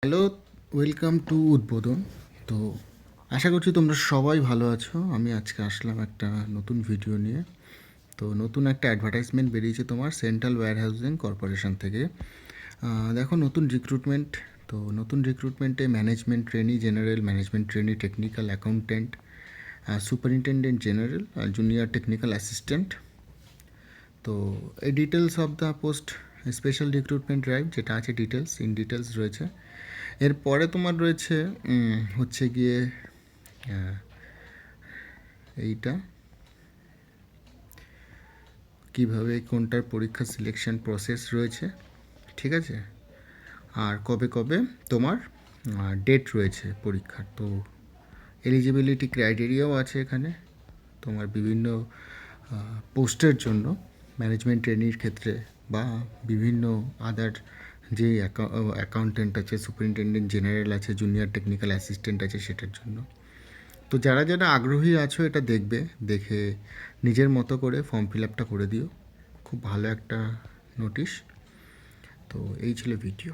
Hello, welcome to উদ্বোধন। তো আশা করছি তোমরা সবাই ভালো আছো। আমি আজকে আসলাম একটা নতুন ভিডিও নিয়ে। তো নতুন একটা অ্যাডভার্টাইজমেন্ট বেরিয়েছে তোমার সেন্ট্রাল ওয়্যারহাউজিং কর্পোরেশন থেকে। দেখো, নতুন রিক্রুটমেন্ট। তো নতুন রিক্রুটমেন্টে management trainee general, management trainee technical accountant, superintendent general আর জুনিয়র টেকনিক্যাল অ্যাসিস্ট্যান্ট। তো এই details of the post special recruitment drive যেটা আছে ডিটেলস রয়েছে। এরপরে তোমার রয়েছে হচ্ছে গিয়ে এইটা কিভাবে কোনটার পরীক্ষা সিলেকশন প্রসেস রয়েছে, ঠিক আছে। আর কবে কবে তোমার ডেট রয়েছে পরীক্ষার। তো এলিজিবিলিটি ক্রাইটেরিয়াও আছে এখানে তোমার বিভিন্ন পোস্টের জন্য, ম্যানেজমেন্ট ট্রেনির ক্ষেত্রে বা বিভিন্ন আদার যে অ্যাকাউন্টেন্ট আছে, সুপারিনটেন্ডেন্ট জেনারেল আছে, জুনিয়র টেকনিক্যাল অ্যাসিস্ট্যান্ট আছে, সেটার জন্য। তো যারা যারা আগ্রহী আছো এটা দেখে নিজের মতো করে ফর্ম ফিল আপটা করে দিও। খুব ভালো একটা নোটিশ। তো এই ছিল ভিডিও।